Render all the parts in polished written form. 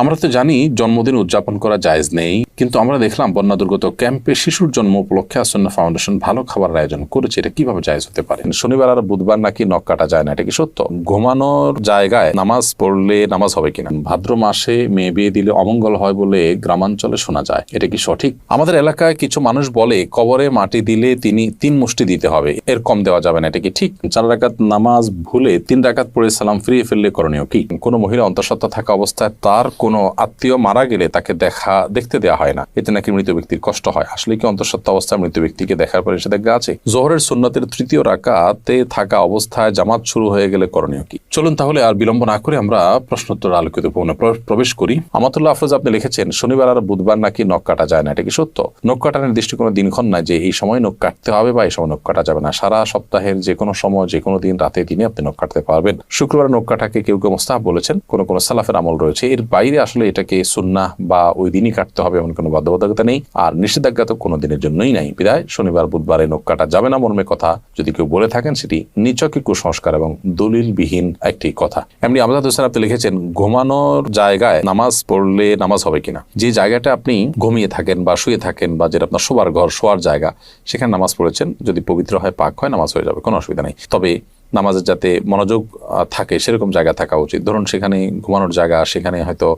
আমরা তো জানি জন্মদিন উদযাপন করা জায়েজ নেই, কিন্তু আমরা দেখলাম বন্যা দুর্গত ক্যাম্পে শিশুর জন্ম উপলক্ষে আসন্না ফাউন্ডেশন ভালো খাবারের আয়োজন করেছে। এটা কিভাবে জায়েজ হতে পারে? শনিবার আর বুধবার নাকি নখ কাটা যায় না, এটা কি সত্য? ঘুমানোর জায়গায় নামাজ পড়লে নামাজ হবে কিনা? ভাদ্র মাসে মেয়ে বিয়ে দিলে অমঙ্গল হয় বলে গ্রামাঞ্চলে শোনা যায়, এটা কি সঠিক? আমাদের এলাকায় কিছু মানুষ বলে কবরে মাটি দিলে তিনি 3 মুষ্টি দিতে হবে, এর কম দেওয়া যাবে না, এটা কি ঠিক? 4 রাকাত নামাজ ভুলে 3 রাকাত পড়ে সালাম ফিরিয়ে ফেললে করণীয় কি? কোনো মহিলা অন্তঃসত্ত্বা থাকা অবস্থায় তার কোনো আত্মীয় মারা গেলে তাকে দেখতে দেওয়া হয় না, এতে নাকি মৃত ব্যক্তির কষ্ট হয়। আসলে কি অন্তঃসত্ত্বা অবস্থায় মৃত ব্যক্তিকে দেখার পরে নিষেধাজ্ঞা আছে? জোহরের সুন্নতের 3য় রাকাতে থাকা অবস্থায় জামাত শুরু হয়ে গেলে করণীয় কি? চলুন তাহলে আর বিলম্ব না করে আমরা প্রশ্নোত্তর আলোকিত প্রবেশ করি। আমাতুল্লাহ আফরোজ আপনি লিখেছেন শনিবার আর বুধবার নাকি নখ কাটা যায় না, এটা কি সত্য? নখ কাটার নির্দিষ্ট কোনো দিনক্ষণ নাই যে এই সময় নখ কাটতে হবে বা এই সময় নখ কাটা যাবে না। সারা সপ্তাহের যে কোনো সময় যে কোনো দিন রাতে দিনে আপনি নখ কাটতে পারবেন। শুক্রবার নখ কাটাকে কেউ কেউ মুস্তাহাব বলেছেন, কোন সালাফের আমল রয়েছে। এর বাইরে আসলে এটাকে সুন্নাহ বা ওই দিনই কাটতে হবে এমন কোনো বাধ্যবাধকতা নেই, আর নিষেধাজ্ঞা তো কোনো দিনের জন্যই নাই। বিদায় শনিবার বুধবারে নখ কাটা যাবে না মর্মে কথা যদি কেউ বলে থাকেন, সেটি নিছকই কুসংস্কার এবং দলিলবিহীন একটি কথা। এমনি আমজাদ হোসেন আপনি লিখেছেন ঘুমানোর জায়গায় নামাজ পড়লে নামাজ হবে কিনা? যে জায়গাটা আপনি ঘুমিয়ে থাকেন বা শুয়ে থাকেন বা যেটা আপনার শোবার ঘর, শোয়ার জায়গা, সেখানে নামাজ পড়েছেন, যদি পবিত্র হয়, পাক হয়, নামাজ হয়ে যাবে, কোনো অসুবিধা নেই। তবে নামাজের যাতে মনোযোগ থাকে সেরকম জায়গা থাকা উচিত। ধরুন সেখানে ঘুমানোর জায়গা, সেখানে হয়তো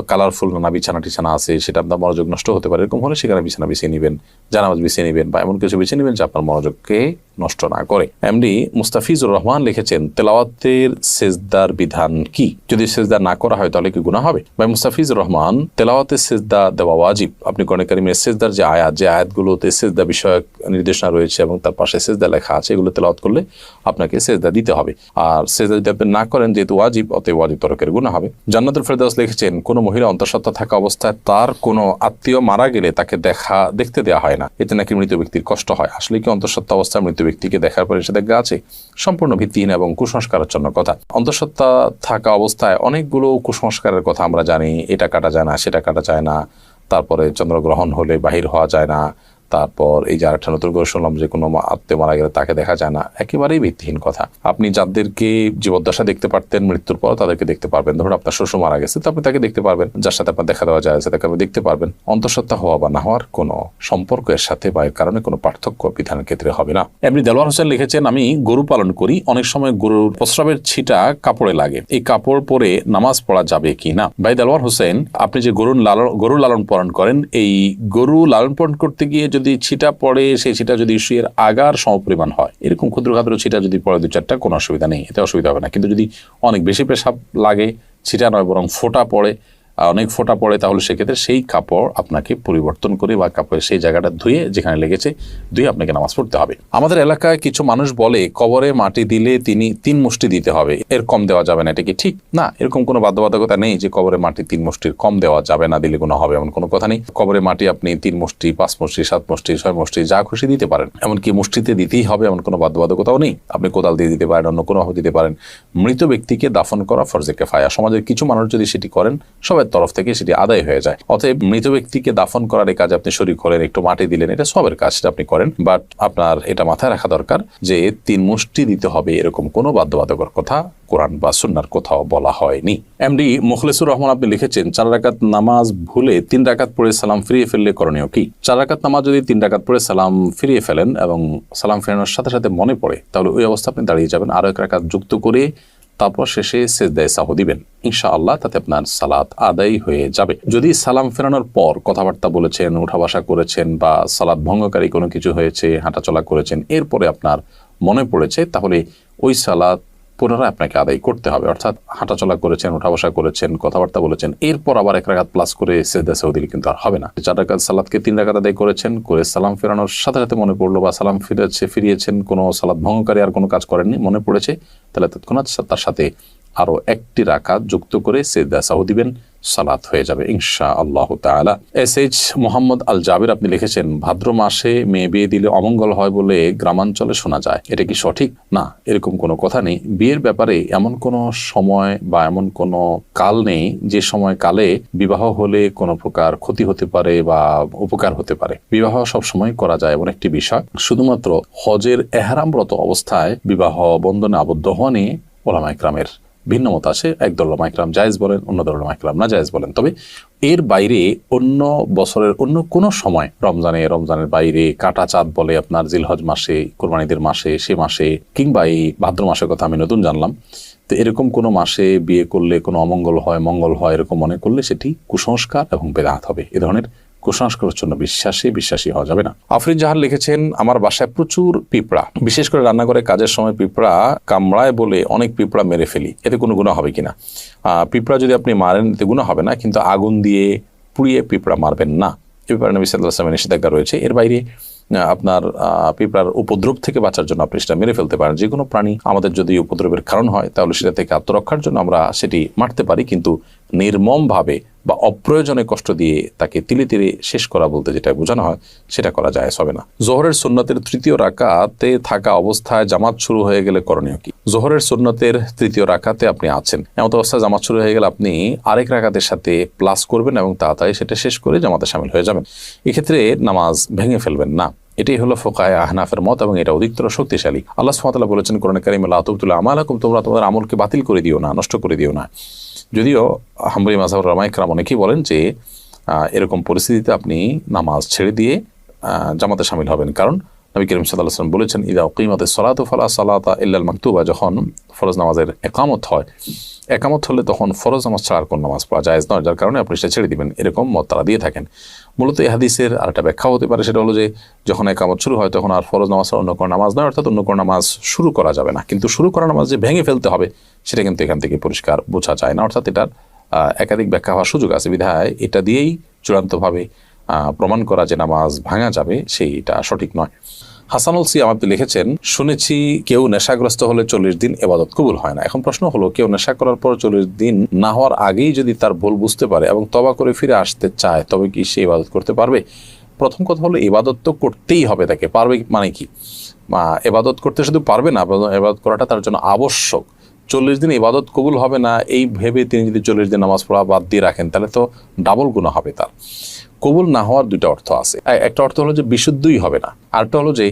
কালারফুল নানা বিছানা আছে, সেটা আপনার মনোযোগ নষ্ট হতে পারে। এরকম হলে সেখানে বিছানা বিছিয়ে নেবেন, জানামাজ বিছিয়ে নেবেন বা এমন কিছু বিছিয়ে নেবেন যে আপনার মনোযোগকে নষ্ট না করে। এমডি মুস্তাফিজুর রহমান লিখেছেন তেলাওয়াতের সেজদার বিধান কি? যদি সেজদা না করা হয় তাহলে কি গুনাহ হবে? ভাই মুস্তাফিজুর রহমান, তেলাওয়াতের সেজদা দেওয়া ওয়াজিব। আপনি কোরআন কারীমের সেজদার যে আয়াতগুলোতে সেজদা বিষয়ক নির্দেশনা রয়েছে এবং তার পাশে সেজদা লেখা আছে, এগুলো তেলাওয়াত করলে আপনাকে সেজদা দিতে হবে। আর সেজদা যদি আপনি না করেন, যেহেতু ওয়াজিব, অতএব ওয়াজিব তরকের গুনাহ হবে। জান্নাতুল ফেরদাউস লিখেছেন কোনো মহিলা অন্তঃসত্ত্বা থাকা অবস্থায় তার কোনো আত্মীয় মারা গেলে তাকে দেখতে দেওয়া হয় না, এতে নাকি মৃত ব্যক্তির কষ্ট হয়। আসলে কি অন্তঃসত্ত্বা অবস্থায় মৃত ব্যক্তিকে দেখার পরে নিষেধাজ্ঞা আছে? সম্পূর্ণ ভিত্তিহীন এবং কুসংস্কারাচ্ছন্ন কথা। অন্তঃসত্ত্বা থাকা অবস্থায় অনেকগুলো কুসংস্কারের কথা আমরা জানি। এটা কাটা যায় না, সেটা কাটা যায় না, তারপরে চন্দ্রগ্রহণ হলে বাহির হওয়া যায় না, তারপর এই যে আরেকটা নতুন করে শুনলাম যে কোনো আত্মীয় মারা গেলে তাকে দেখা যায় না। একেবারেই ভিত্তিহীন কথা। আপনি যাদেরকে জীবদ্দশা দেখতে পারতেন, মৃত্যুর পর তাদেরকে দেখতে পারবেন। ধরুন আপনার শ্বশুর মারা গেছে, তো আপনি তাকে দেখতে পারবেন। যার সাথে আপনার দেখা দেওয়া যায় তাকে আপনি দেখতে পারবেন। অন্তঃসত্ত্বা হওয়া বা না হওয়ার কোনো সম্পর্ক এর সাথে বা এর কারণে কোনো পার্থক্য বিধানের ক্ষেত্রে হবে না। এমনি দেলোয়ার হোসেন লিখেছেন আমি গরু পালন করি, অনেক সময় গরুর প্রস্রাবের ছিটা কাপড়ে লাগে, এই কাপড় পরে নামাজ পড়া যাবে কি না? ভাই দেলোয়ার হোসেন, আপনি যে গরু লালন পালন করেন, এই গরু লালন পালন করতে গিয়ে যদি ছিটা পড়ে, সেই ছিটা যদি শুয়ের আগার সমপরিমাণ হয়, এরকম ক্ষুদ্র ক্ষুদ্র ছিটা যদি পড়ে 2-4টা, কোনো অসুবিধা নেই, এতে অসুবিধা হবে না। কিন্তু যদি অনেক বেশি পেশাব লাগে, ছিটা নয় বরং ফোঁটা পড়ে, অনেক ফোঁটা পড়ে, তাহলে সেক্ষেত্রে সেই কাপড় আপনাকে পরিবর্তন করে বা কাপড়ের সেই জায়গাটা ধুয়ে, যেখানে লেগেছে ধুয়ে আপনাকে নামাজ পড়তে হবে। আমাদের এলাকায় কিছু মানুষ বলে কবরে মাটি দিলে তিনি 3 মুষ্টি দিতে হবে, এর কম দেওয়া যাবে না, এটা কি ঠিক? না, এরকম কোনো বাধ্যবাধকতা নেই যে কবরে মাটি 3 মুষ্টির কম দেওয়া যাবে না, দিলে কোনো হবে এমন কোনো কথা নেই। কবরে মাটি আপনি 3 মুষ্টি, 5 মুষ্টি, 7 মুষ্টি, 6 মুষ্টি, যা খুশি দিতে পারেন। এমনকি মুষ্টিতে দিতেই হবে এমন কোনো বাধ্যবাধকতাও নেই। আপনি কোদাল দিয়ে দিতে পারেন, অন্য কোনোভাবে দিতে পারেন। মৃত ব্যক্তিকে দাফন করা ফরজে কিফায়া। সমাজের কিছু মানুষ যদি সেটি করেন, সবার তরফ থেকে সেটি আদায় হয়ে যায়। অতএব মৃত ব্যক্তিকে দাফন করার এই কাজে আপনি শরীক হলেন, একটু মাটি দিলেন, এটা সবের কাজ, সেটা আপনি করেন। বাট আপনার এটা মাথায় রাখা দরকার যে 3 মুষ্টি দিতে হবে এরকম কোনো বাধ্যবাধকতার কথা কোরআন বা সুন্নাহর কোথাও বলা হয়নি। এমডি মুখলেসুর রহমান আপনি লিখেছেন 4 রাকাত নামাজ ভুলে 3 রাকাত পড়ে সালাম ফিরিয়ে ফেললে করণীয় কি? 4 রাকাত নামাজ যদি 3 রাকাত পড়ে সালাম ফিরিয়ে ফেলেন এবং সালাম ফেরানোর সাথে সাথে মনে পড়ে, তাহলে ওই অবস্থা আপনি দাঁড়িয়ে যাবেন, আরো 1 রাকাত যুক্ত করে তারপর শেষে সেজদায়ে সাহু দিবেন। ইনশাআল্লাহ তাতে আপনার সালাত আদায় হয়ে যাবে। যদি সালাম ফেরানোর পর কথাবার্তা বলেছেন, উঠা বসা করেছেন বা সালাত ভঙ্গকারী কোনো কিছু হয়েছে, হাঁটাচলা করেছেন, এরপরে আপনার মনে পড়েছে, তাহলে ওই সালাত পুনরায় আপনাকে আদায় করতে হবে। অর্থাৎ হাঁটাচলা করেছেন, উঠা বসা করেছেন, কথাবার্তা বলেছেন, এরপর আবার 1 রাকাত প্লাস করে সেজদায়ে সাহু দিলে কিন্তু আর হবে না। 4 রাকাত সালাতকে 3 রাকাত আদায় করেছেন, করে সালাম ফেরানোর সাথে সাথে মনে পড়লো বা সালাম ফিরিয়েছেন, কোনো সালাত ভঙ্গকারী আর কোনো কাজ করেননি, মনে পড়েছে, তাহলে তৎক্ষণাৎ তার সাথে আরো 1টি রাকাত যুক্ত করে সেজদায়ে সাহু দিবেন, সালাত হয়ে যাবে ইনশাআল্লাহ তাআলা। এসএইচ মোহাম্মদ আল জাবির আপনি লিখেছেন ভাদ্র মাসে মেয়ে বিয়ে দিলে অমঙ্গল হয় বলে গ্রামাঞ্চলে শোনা যায়, এটা কি সঠিক? না, এরকম কোনো কথা নেই। বিয়ের ব্যাপারে এমন কোনো সময় বা এমন কোনো কাল নেই যে সময় কালে বিবাহ হলে কোনো প্রকার ক্ষতি হতে পারে বা উপকার হতে পারে। বিবাহ সব সময় করা যায় এমন একটি বিষয়। শুধুমাত্র হজের এহরামরত অবস্থায় বিবাহ বন্ধনে আবদ্ধ হওয়া নিয়ে উলামায়ে কেরামের ভিন্ন মত আছে, একদল উলামা ইকরাম জায়েজ বলেন, অন্য দল উলামা ইকরাম না জায়েজ বলেন। তবে এর বাইরে অন্য বছরের অন্য কোনো সময়, রমজানের বাইরে, কাটা চাঁদ বলে আপনার জিলহজ মাসে, কোরবানিদের মাসে, সে মাসে, কিংবা এই ভাদ্র মাসের কথা আমি নতুন জানলাম, তো এরকম কোনো মাসে বিয়ে করলে কোনো অমঙ্গল হয়, মঙ্গল হয়, এরকম মনে করলে সেটি কুসংস্কার এবং বেদাত হবে। এ ধরনের কুসংস্কারের জন্য বিশ্বাসী হওয়া যাবে না। আফরিন জাহান লিখেছেন, আমার বাসায় প্রচুর পিঁপড়া, বিশেষ করে রান্নাঘরে কাজের সময় পিঁপড়া কামড়ায় বলে অনেক পিঁপড়া মেরে ফেলি, এতে কোনো গুনাহ হবে কিনা? পিঁপড়া যদি আপনি মারেন এতে গুনাহ হবে না, কিন্তু আগুন দিয়ে পুড়িয়ে পিঁপড়া মারবেন না, এ ব্যাপারে নবী সাল্লাল্লাহু আলাইহি ওয়াসাল্লামের নিষেধাজ্ঞা রয়েছে। এর বাইরে আপনার পিঁপড়ার উপদ্রব থেকে বাঁচার জন্য আপনি সেটা মেরে ফেলতে পারেন। যে কোনো প্রাণী আমাদের যদি উপদ্রবের কারণ হয় তাহলে সেটা থেকে আত্মরক্ষার জন্য আমরা সেটি মারতে পারি, কিন্তু নির্মমভাবে বা অপ্রয়োজনে কষ্ট দিয়ে তাকে তিলে তিলে শেষ করা বলতে যেটা বোঝানো হয় সেটা করা জায়েজ হবে না। জোহরের সুন্নতের তৃতীয় রাকাতে থাকা অবস্থায় জামাত শুরু হয়ে গেলে করণীয় কি? জোহরের সুন্নতের তৃতীয় রাকাতে আপনি আছেন, এমন অবস্থায় জামাত শুরু হয়ে গেলে আপনি আরেক রাকাতের সাথে প্লাস করবেন এবং তাড়াতাড়ি সেটা শেষ করে জামাতে শামিল হয়ে যাবেন। এক্ষেত্রে নামাজ ভেঙে ফেলবেন না। এটাই হলো ফুকাহায়ে আহনাফের মত এবং এটা অধিকতর শক্তিশালী। আল্লাহ সুবহানাহু ওয়া তাআলা বলেছেন কোরআনে কারিমে, লা তুবতিলু আমালাকুম, তোমরা তোমাদের আমলকে বাতিল করে দিও না, নষ্ট করে দিও না। যদিও হাম্বলি মাযহাবের উলামা ইকরাম অনেকেই বলেন যে এরকম পরিস্থিতিতে আপনি নামাজ ছেড়ে দিয়ে জামাতে শামিল হবেন, কারণ নবী করিম সাল্লাল্লাহু আলাইহি ওয়াসাল্লাম বলেছেন, ইযা উকিমাতিস সালাতু ফালা সালাতা ইল্লাল মাকতুবা, যখন ফরজ নামাজের একামত হয়, একামত হলে তখন ফরজ নামাজ ছাড়ার কোন নামাজ পড়া জায়েজ নয়, যার কারণে আপনি সেটা ছেড়ে দিবেন, এরকম মত তারা দিয়ে থাকেন। মূলত এই হাদিসের আরেকটা ব্যাখ্যা হতে পারে, সেটা হলো যে যখন একামত শুরু হয় তখন আর ফরজ নামাজ ছাড়া অন্য কোনো নামাজ নয়, অর্থাৎ অন্য কোনো নামাজ শুরু করা যাবে না, কিন্তু শুরু করা নামাজ যে ভেঙে ফেলতে হবে সেটা কিন্তু এখান থেকে পরিষ্কার বোঝা যায় না, অর্থাৎ এটার একাধিক ব্যাখ্যা হওয়ার সুযোগ আছে, বিধায় এটা দিয়েই চূড়ান্তভাবে প্রমাণ করা যে নামাজ ভাঙা যাবে সেইটা সঠিক নয়। হাসানুল সিয়াম আপনি লিখেছেন, শুনেছি কেউ নেশাগ্রস্ত হলে 40 দিন ইবাদত কবুল হয় না। এখন প্রশ্ন হলো, কেউ নেশা করার পর 40 দিন না হওয়ার আগেই যদি তার ভুল বুঝতে পারে এবং তওবা করে ফিরে আসতে চায়, তবে কি সে ইবাদত করতে পারবে? প্রথম কথা হলো, ইবাদত তো করতেই হবে তাকে। পারবে মানে কি? ইবাদত করতে শুধু পারবে না, ইবাদত করাটা তার জন্য আবশ্যক। 40 দিন ইবাদত কবুল হবে না এই ভেবে তিনি যদি 40 দিন নামাজ পড়া বাদ দিয়ে রাখেন তাহলে তো ডাবল গুনাহ হবে তার। কবুল না হওয়ার দুইটা অর্থ আছে, একটা অর্থ হলো যে বিশুদ্ধই হবে না, আরেকটা হলো যে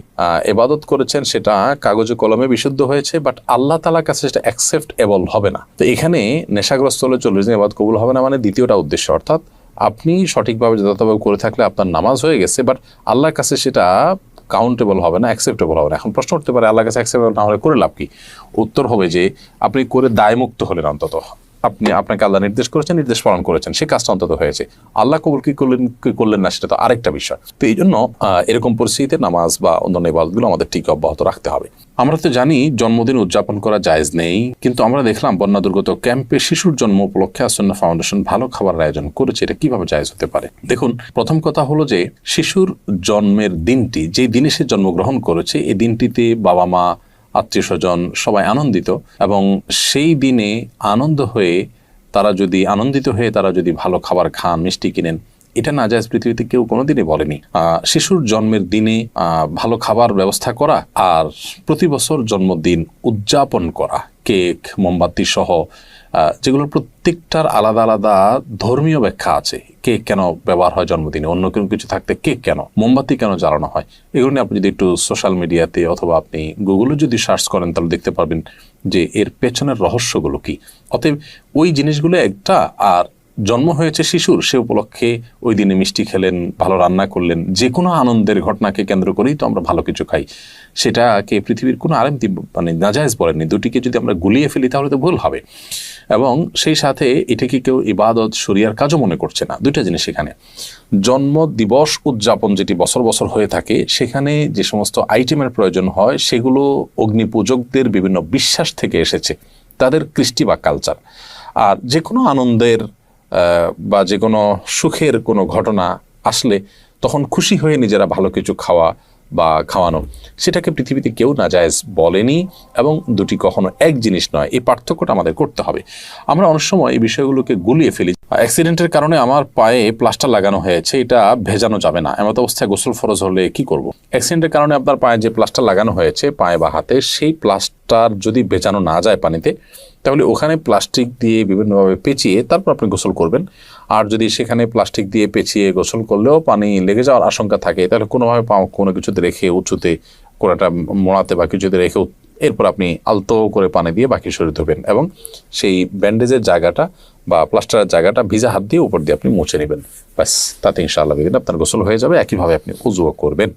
ইবাদত করেছেন সেটা কাগজে কলমে বিশুদ্ধ হয়েছে, বাট আল্লাহ তাআলার কাছে সেটা অ্যাকসেপ্টেবল হবে না। তো এখানে নেশাগ্রস্ত হলে 40 দিন ইবাদত কবুল হবে না মানে দ্বিতীয়টা উদ্দেশ্য, অর্থাৎ আপনি সঠিকভাবে যথাযথভাবে করে থাকলে আপনার নামাজ হয়ে গেছে, বাট আল্লাহর কাছে সেটা কাউন্টেবল হবে না, অ্যাকসেপ্টেবল হবে না। এখন প্রশ্ন উঠতে পারে, আল্লাহর কাছে অ্যাকসেপ্টেবল না হলে করে লাভ কি? উত্তর হবে যে আপনি করে দায়মুক্ত হলেন, অন্তত আপনাকে আল্লাহ নির্দেশ করেছেন, নির্দেশ পালন করেছেন, সে কাজটা অন্তত হয়েছে। আল্লাহ কবুল কি করলেন না সেটা তো আরেকটা বিষয়। তো এই জন্য এরকম পরিস্থিতিতে নামাজ বা অন্যান্য ইবাদতগুলো আমাদের ঠিক অব্যাহত রাখতে হবে। আমরা তো জানি জন্মদিন উদযাপন করা জায়েজ নেই, কিন্তু আমরা দেখলাম বন্যা দুর্গত ক্যাম্পে শিশুর জন্ম উপলক্ষে আসন্না ফাউন্ডেশন ভালো খাবারের আয়োজন করেছে। এটা কিভাবে জায়েজ হতে পারে? দেখুন, প্রথম কথা হলো যে শিশুর জন্মের দিনটি, যে দিনে সে জন্মগ্রহণ করেছে, এই দিনটিতে বাবা মা, আত্মীয় স্বজন সবাই আনন্দিত, এবং সেই দিনে আনন্দিত হয়ে তারা যদি ভালো খাবার খান, মিষ্টি কিনেন, এটা না জায়েজ পৃথিবীতে কেউ কোনোদিনই বলেনি। শিশুর জন্মের দিনে ভালো খাবার ব্যবস্থা করা আর প্রতি বছর জন্মদিন উদযাপন করা, কেক, মোমবাতি সহ, যেগুলোর প্রত্যেকটার আলাদা আলাদা ধর্মীয় ব্যাখ্যা আছে। কেক কেন ব্যবহার হয় জন্মদিনে, অন্য কোনো কিছু থাকতে কেক কেন, মোমবাতি কেন জ্বালানো হয়, এগুলো নিয়ে আপনি যদি একটু সোশ্যাল মিডিয়াতে অথবা আপনি গুগলে যদি সার্চ করেন তাহলে দেখতে পারবেন যে এর পেছনের রহস্যগুলো কি। অতএব ওই জিনিসগুলো একটা, আর জন্ম হয়েছে শিশুর, সে উপলক্ষে ওই দিনে মিষ্টি খেলেন, ভালো রান্না করলেন, যে কোনো আনন্দের ঘটনাকে কেন্দ্র করেই তো আমরা ভালো কিছু খাই, সেটাকে পৃথিবীর কোনো আলেম মানে নাজায়েজ বলেননি। দুটিকে যদি আমরা গুলিয়ে ফেলি তাহলে তো ভুল হবে, এবং সেই সাথে এটাকে কেউ ইবাদত শরিয়ার কাজও মনে করছে না। দুইটা জিনিস এখানে। জন্ম দিবস উদযাপন যেটি বছর বছর হয়ে থাকে, সেখানে যে সমস্ত আইটেমের প্রয়োজন হয় সেগুলো অগ্নিপূজকদের বিভিন্ন বিশ্বাস থেকে এসেছে, তাদের কৃষ্টি বা কালচার। আর যে কোনো আনন্দের বা যে কোনো সুখের কোনো ঘটনা আসলে তখন খুশি হয়ে নিজেরা ভালো কিছু খাওয়া বা খাওয়ানো, সেটাকে পৃথিবীতে কেউ নাজায়েজ বলেনি, এবং দুটি কখনো এক জিনিস নয়। এই পার্থক্যটা আমাদের করতে হবে। আমরা অনেক সময় এই বিষয়গুলোকে গুলিয়ে ফেলি। অ্যাক্সিডেন্টের কারণে আমার পায়ে প্লাস্টার লাগানো হয়েছে, এটা ভেজানো যাবে না, এমত অবস্থায় গোসল ফরজ হলে কি করব? অ্যাক্সিডেন্টের কারণে আপনার পায়ে যে প্লাস্টার লাগানো হয়েছে পায়ে বা হাতে, সেই প্লাস্টার যদি ভেজানো না যায় পানিতে, তাহলে ওখানে প্লাস্টিক দিয়ে বিভিন্নভাবে পেঁচিয়ে তারপর আপনি গোসল করবেন। আর যদি সেখানে প্লাস্টিক দিয়ে পেঁচিয়ে গোসল করলেও পানি লেগে যাওয়ার আশঙ্কা থাকে, তাহলে কোনোভাবে কোনো কিছুতে রেখে উঁচুতে কোনোটা মোড়াতে বা কিছুতে রেখে এরপর আপনি আলতো করে পানি দিয়ে বাকি শরীর ধোবেন এবং সেই ব্যান্ডেজের জায়গাটা বা প্লাস্টারের জায়গাটা ভিজা হাত দিয়ে উপর দিয়ে আপনি মুছে নেবেন। ব্যাস, তাতে ইনশাআল্লাহ আপনার গোসল হয়ে যাবে। একইভাবে আপনি উযুও করবেন।